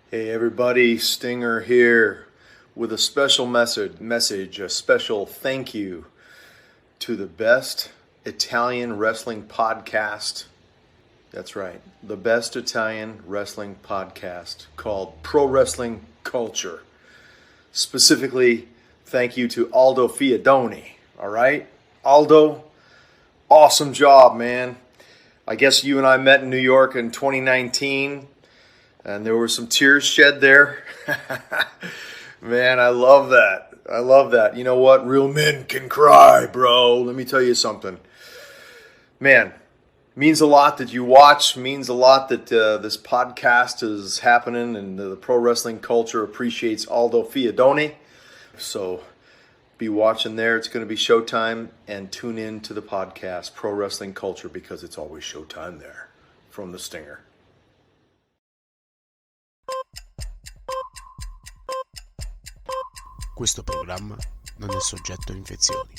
Hey everybody, Stinger here with a special message, a special thank you to the best Italian wrestling podcast. That's right, the best Italian wrestling podcast called Pro Wrestling Culture. Specifically, thank you to Aldo Fiadoni, all right? Aldo, awesome job, man. I guess you and I met in New York in 2019. And there were some tears shed there. Man, I love that. I love that. You know what? Real men can cry, bro. Let me tell you something. Man, means a lot that you watch. Means a lot that this podcast is happening. And the pro wrestling culture appreciates Aldo Fiadoni. So be watching there. It's going to be showtime. And tune in to the podcast, Pro Wrestling Culture, because it's always showtime there from the Stinger. Questo programma non è soggetto a infezioni.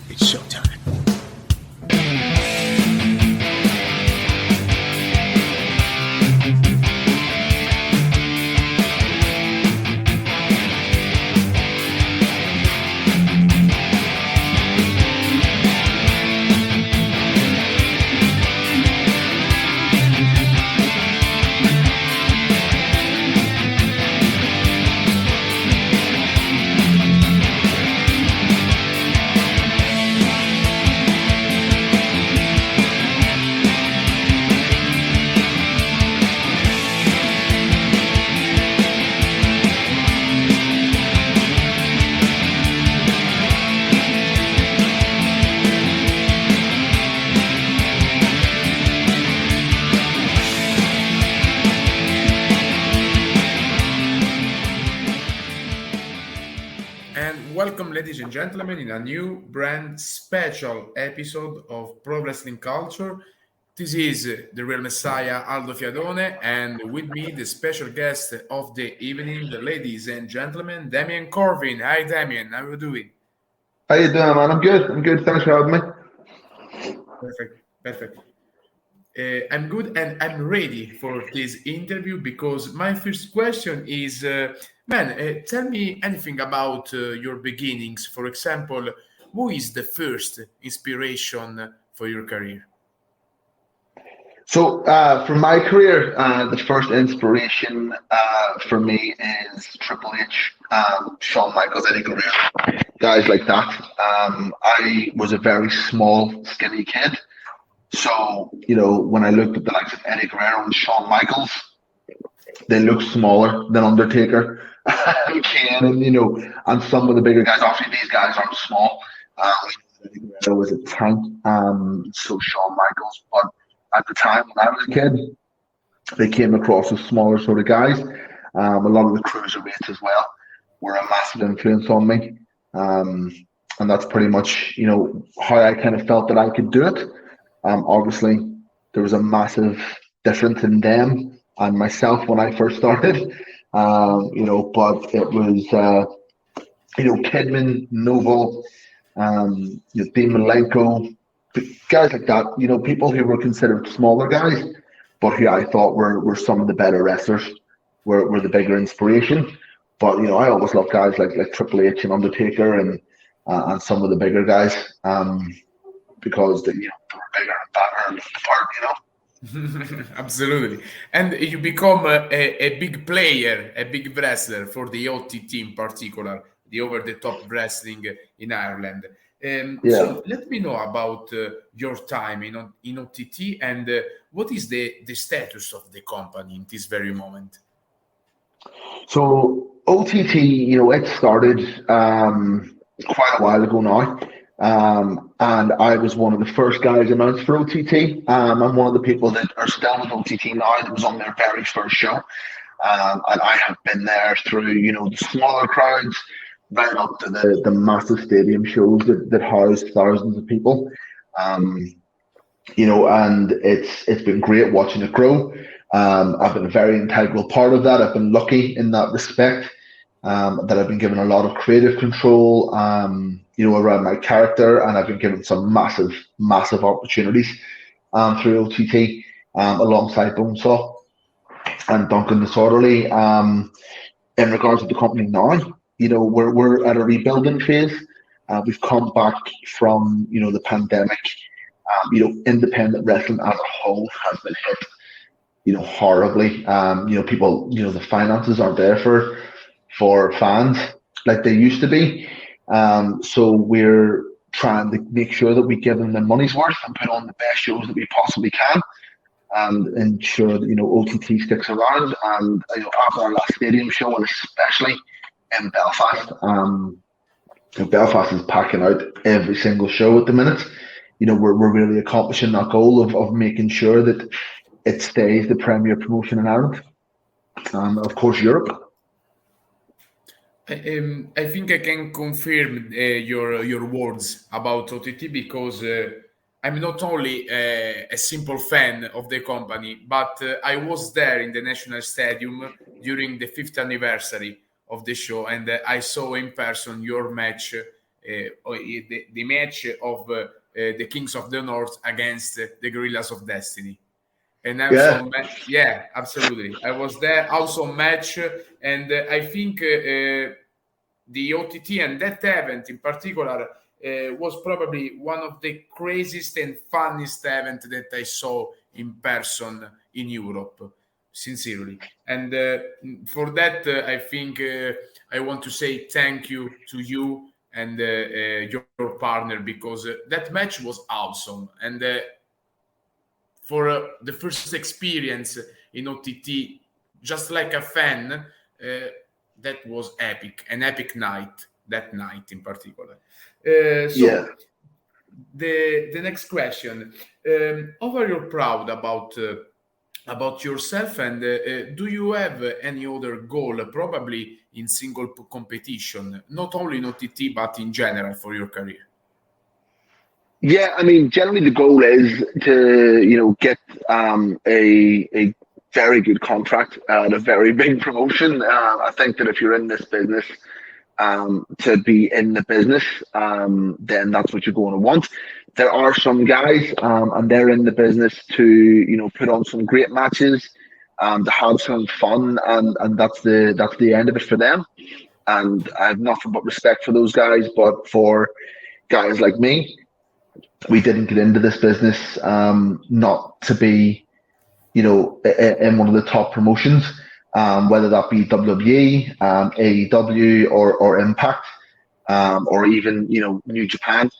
It's showtime. Welcome, ladies and gentlemen, in a new brand special episode of Pro Wrestling Culture. This is the real Messiah, Aldo Fiadone, and with me, the special guest of the evening, the ladies and gentlemen, Damien Corvin. Hi, Damien. How are you doing? How you doing, man? I'm good. Thanks for having me. Perfect. I'm good and I'm ready for this interview because my first question is, tell me anything about your beginnings. For example, who is the first inspiration for your career? So, for my career, the first inspiration for me is Triple H, Shawn Michaels, Eddie Guerrero, guys like that. I was a very small, skinny kid. So, when I looked at the likes of Eddie Guerrero and Shawn Michaels, they looked smaller than Undertaker and Kane, and some of the bigger guys. Obviously, these guys aren't small. Eddie Guerrero was a tank, so Shawn Michaels. But at the time when I was a kid, they came across as smaller sort of guys. A lot of the cruiserweights as well were a massive influence on me. And that's pretty much, how I kind of felt that I could do it. Obviously, there was a massive difference in them and myself when I first started, but it was, Kidman, Noble, Dean Malenko, guys like that, people who were considered smaller guys, but who I thought were some of the better wrestlers, were the bigger inspiration. But, I always loved guys like Triple H and Undertaker and some of the bigger guys. Because they were bigger and better and apart, Absolutely. And you become a big player, a big wrestler for the OTT in particular, the over-the-top wrestling in Ireland. So let me know about your time in OTT and what is the status of the company in this very moment? So OTT, it started quite a while ago now. And I was one of the first guys announced for OTT. I'm one of the people that are still with OTT now that was on their very first show. And I have been there through, the smaller crowds, right up to the massive stadium shows that house thousands of people. And it's been great watching it grow. I've been a very integral part of that. I've been lucky in that respect. that I've been given a lot of creative control, around my character, and I've been given some massive, massive opportunities through OTT alongside Bonesaw and Duncan Disorderly. In regards to the company now, we're at a rebuilding phase. We've come back from the pandemic. Independent wrestling as a whole has been hit, horribly. People, the finances aren't there for fans like they used to be. So we're trying to make sure that we give them their money's worth and put on the best shows that we possibly can, and ensure that OTT sticks around. And after our last stadium show, and especially in Belfast, Belfast is packing out every single show at the minute. We're really accomplishing that goal of making sure that it stays the premier promotion in Ireland, and of course Europe. I think I can confirm your words about OTT, because I'm not only a simple fan of the company, but I was there in the National Stadium during the 5th anniversary of the show, and I saw in person your match, the match of the Kings of the North against the Gorillas of Destiny. And yeah, absolutely. I was there, awesome match, and I think the OTT and that event in particular was probably one of the craziest and funniest events that I saw in person in Europe, sincerely. And for that, I think I want to say thank you to you and your partner, because that match was awesome. And for the first experience in OTT, just like a fan, that was epic, an epic night, that night in particular. The next question, how are you proud about yourself, and do you have any other goal, probably in single competition, not only in OTT but in general for your career? Yeah, I mean, generally the goal is to, get a very good contract at a very big promotion. I think that if you're in this business, to be in the business, then that's what you're going to want. There are some guys, and they're in the business to, put on some great matches, to have some fun, and that's the end of it for them. And I have nothing but respect for those guys. But for guys like me, we didn't get into this business not to be, in one of the top promotions, whether that be WWE, AEW, or Impact, or even New Japan.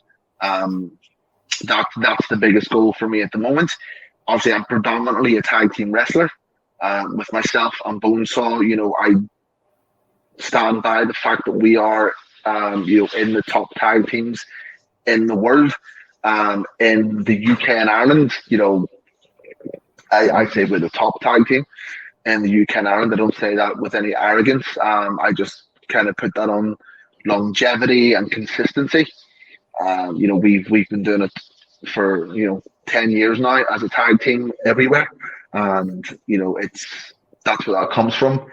That's the biggest goal for me at the moment. Obviously, I'm predominantly a tag team wrestler. With myself and Bonesaw, I stand by the fact that we are, in the top tag teams in the world. In the UK and Ireland, I say we're the top tag team in the UK and Ireland. I don't say that with any arrogance. I just kind of put that on longevity and consistency. We've been doing it for 10 years now as a tag team everywhere, and that's where that comes from.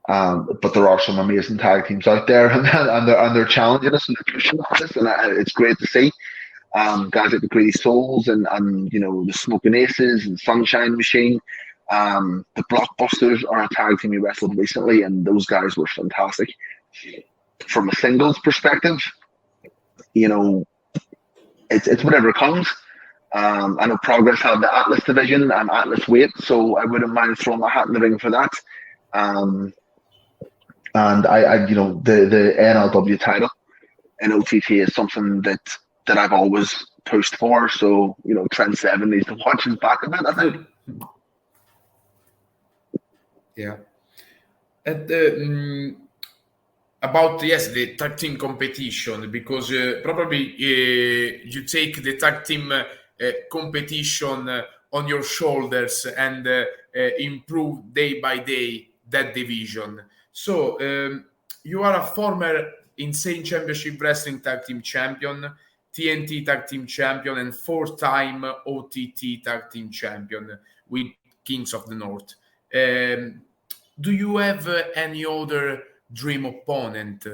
But there are some amazing tag teams out there, and they're challenging us and they're pushing us, and it's great to see. Guys like the Greedy Souls and the Smoking Aces and Sunshine Machine, the Blockbusters are a tag team we wrestled recently, and those guys were fantastic. From a singles perspective, it's whatever comes. I know Progress have the Atlas division and Atlas weight, so I wouldn't mind throwing my hat in the ring for that. And I the NLW title in OTT is something that I've always pushed for. So, Trent 7 needs to watch his back a bit, I think. Yeah. And about, the tag team competition, because probably you take the tag team competition on your shoulders and improve day by day that division. So you are a former Insane Championship Wrestling Tag Team Champion, TNT Tag Team Champion, and 4-time OTT Tag Team Champion with Kings of the North. Do you have any other dream opponent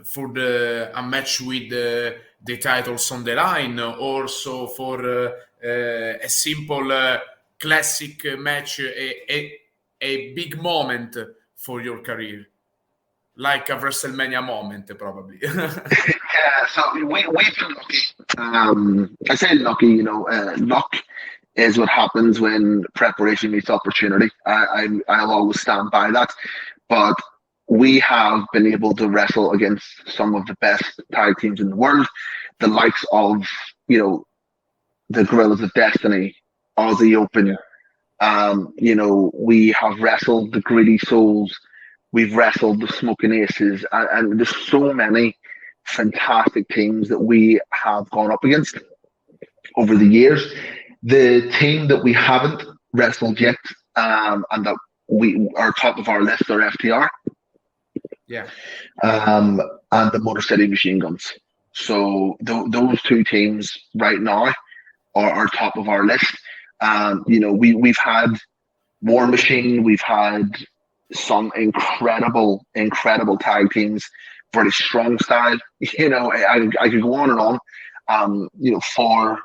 for a match with the titles on the line, also for a simple classic match, a big moment for your career, like a WrestleMania moment, probably? Yeah, so we've been lucky. I say lucky, luck is what happens when preparation meets opportunity. I'll always stand by that. But we have been able to wrestle against some of the best tag teams in the world, the likes of, the Gorillas of Destiny, Aussie Open. We have wrestled the Gritty Souls. We've wrestled the Smoking Aces, and there's so many fantastic teams that we have gone up against over the years. The team that we haven't wrestled yet, and that we are top of our list, are FTR. Yeah. And the Motor City Machine Guns. So those two teams right now are top of our list. We've had War Machine, we've had some incredible tag teams, British Strong Style. I could go on and on. For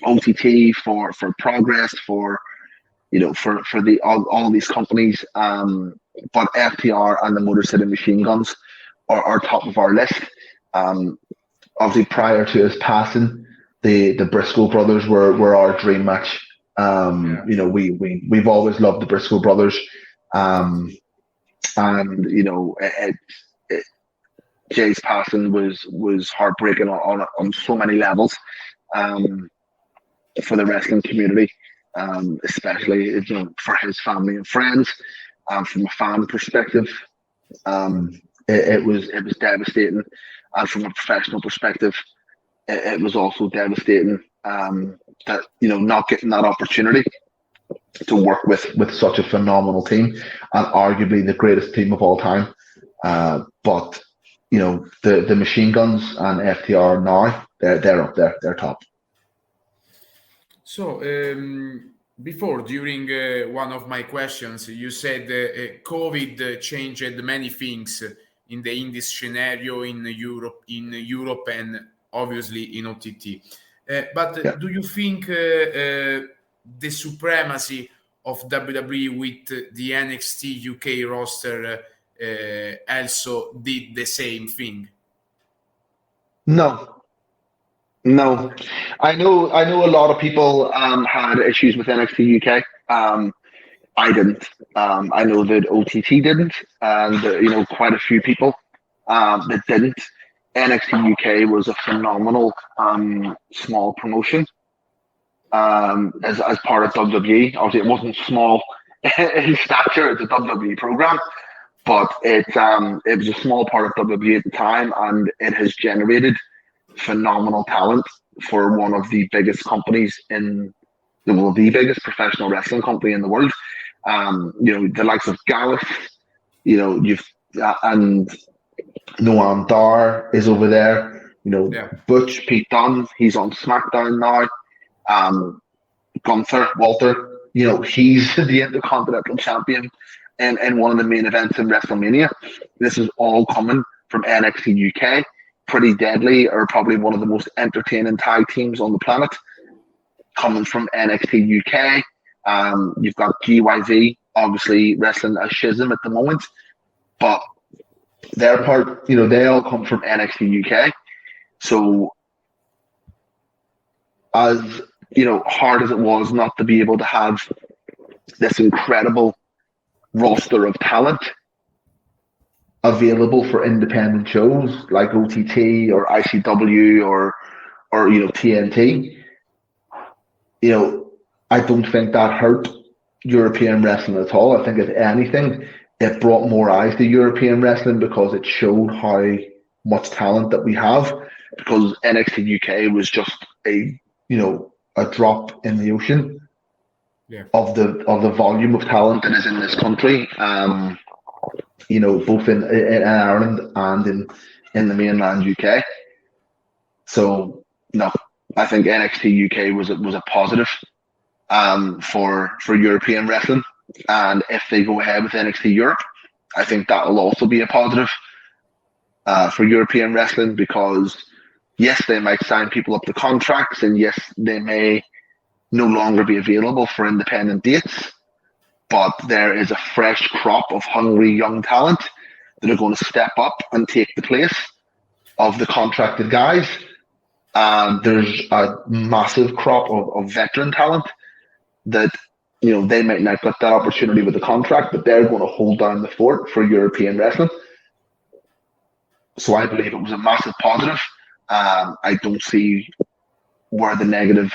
OTT, for Progress, for the all these companies. But FTR and the Motor City Machine Guns are top of our list. Obviously, prior to his passing, the Briscoe brothers were our dream match. We've always loved the Briscoe brothers, and Jay's passing was heartbreaking on so many levels, for the wrestling community, especially for his family and friends. From a fan perspective, it was devastating, and from a professional perspective, it was also devastating. That not getting that opportunity to work with such a phenomenal team, and arguably the greatest team of all time. But the Machine Guns and FTR now, they're up there, they're top. So before, during one of my questions, you said COVID changed many things in the indie scenario in Europe, and obviously in OTT. Do you think the supremacy of WWE with the NXT UK roster also did the same thing? No. I know a lot of people had issues with NXT UK. I didn't. I know that OTT didn't, and quite a few people that didn't. NXT UK was a phenomenal small promotion as part of WWE. Obviously, it wasn't small in stature. It's a WWE program, but it was a small part of WWE at the time, and it has generated phenomenal talent for one of the biggest companies the biggest professional wrestling company in the world. The likes of Gallus, and Noam Dar is over there. Butch, Pete Dunne, he's on SmackDown now. Gunther, Walter, he's the Intercontinental Champion and one of the main events in WrestleMania. This is all coming from NXT UK. Pretty Deadly are probably one of the most entertaining tag teams on the planet, coming from NXT UK. You've got GYV, obviously wrestling as Schism at the moment, but their part, they all come from NXT UK. So, as hard as it was not to be able to have this incredible roster of talent available for independent shows like OTT or ICW or TNT, I don't think that hurt European wrestling at all. I think if anything, it brought more eyes to European wrestling because it showed how much talent that we have. Because NXT UK was just a drop in the ocean of the volume of talent that is in this country. Both in Ireland and in the mainland UK. So no, I think NXT UK was a positive for European wrestling, and if they go ahead with NXT Europe, I think that will also be a positive for European wrestling, because yes, they might sign people up to contracts, and yes, they may no longer be available for independent dates, but there is a fresh crop of hungry young talent that are going to step up and take the place of the contracted guys. And there's a massive crop of veteran talent that, they might not get that opportunity with the contract, but they're going to hold down the fort for European wrestling. So I believe it was a massive positive. I don't see where the negative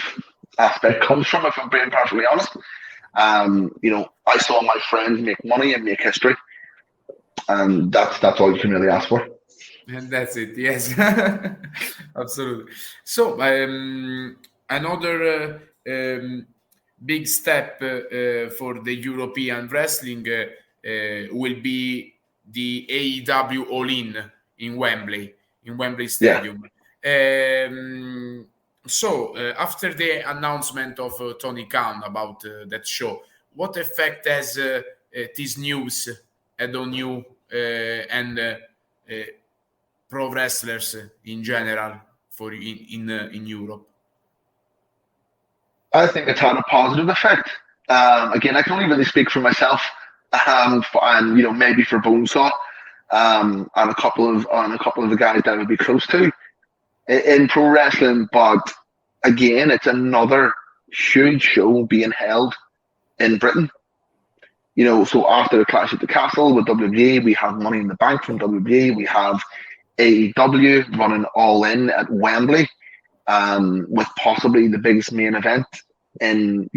aspect comes from, if I'm being perfectly honest. I saw my friends make money and make history, and that's all you can really ask for. And that's it. Yes, absolutely. So another big step for the European wrestling will be the AEW All-In Wembley Stadium. Yeah. So after the announcement of Tony Khan about that show, what effect has this news had on you and pro wrestlers in general for in Europe? I think it's had a positive effect. Again, I can only really speak for myself, and maybe for Bonesaw, and a couple of the guys that I would be close to in pro wrestling. But again, it's another huge show being held in Britain. So after the Clash at the Castle with WWE, we have Money in the Bank from WWE. We have AEW running All In at Wembley, with possibly the biggest main event in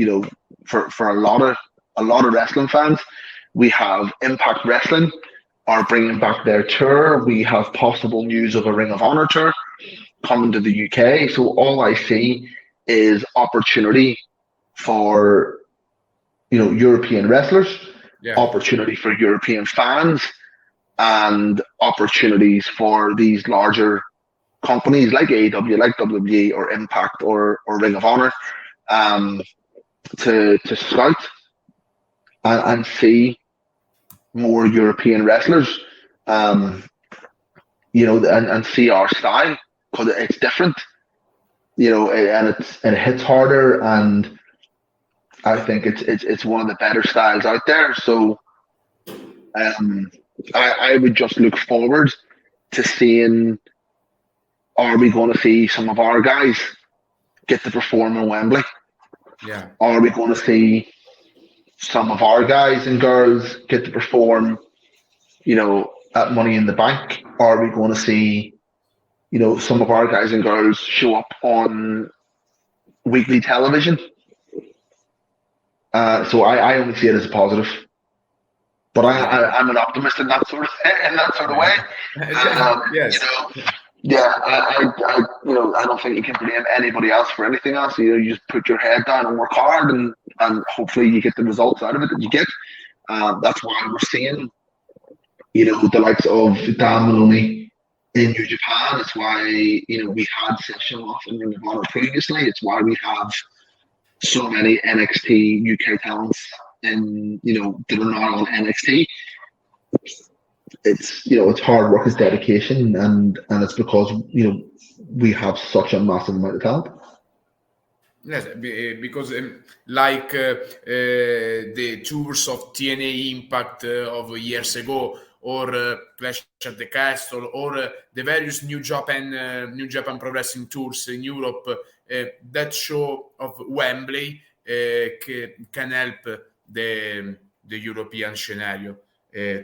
for a lot of wrestling fans. We have Impact Wrestling are bringing back their tour. We have possible news of a Ring of Honor tour coming to the UK. So all I see is opportunity for European wrestlers, opportunity for European fans, and opportunities for these larger companies like AEW, like WWE, or Impact, or Ring of Honor, to scout and see more European wrestlers, and see our style, because it's different, and it hits harder, and I think it's one of the better styles out there. So I would just look forward to seeing, are we going to see some of our guys get to perform in Wembley? Yeah. Are we going to see some of our guys and girls get to perform, at Money in the Bank? Are we going to see, some of our guys and girls show up on weekly television? So I only see it as a positive. But I'm an optimist in that sort of way. Yes. I don't think you can blame anybody else for anything else. You just put your head down and work hard, and hopefully you get the results out of it that you get. That's why we're seeing, the likes of Damien in New Japan. It's why we had Session off in Ring of Honor previously. It's why we have so many NXT UK talents and that are not on NXT. It's hard work, it's dedication, and it's because we have such a massive amount of talent. Yes, because like the tours of TNA Impact of years ago, or Clash at the Castle, or the various New Japan Pro Wrestling tours in Europe, that show of Wembley can help the European scenario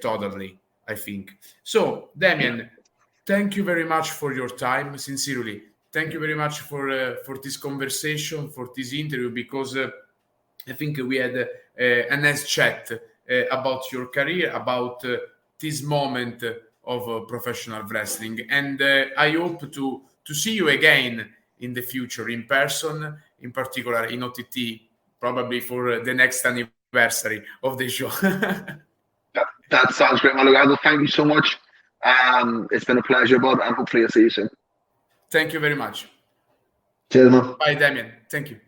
totally, I think. So, Damien, thank you very much for your time. Sincerely, thank you very much for this conversation, for this interview, because I think we had a nice chat about your career, about this moment of professional wrestling, and I hope to see you again in the future in person, in particular in OTT, probably for the next anniversary of the show. That sounds great, Malugado. Thank you so much. It's been a pleasure, bud, and hopefully I'll see you soon. Thank you very much. Cheers, man. Bye, Damien. Thank you.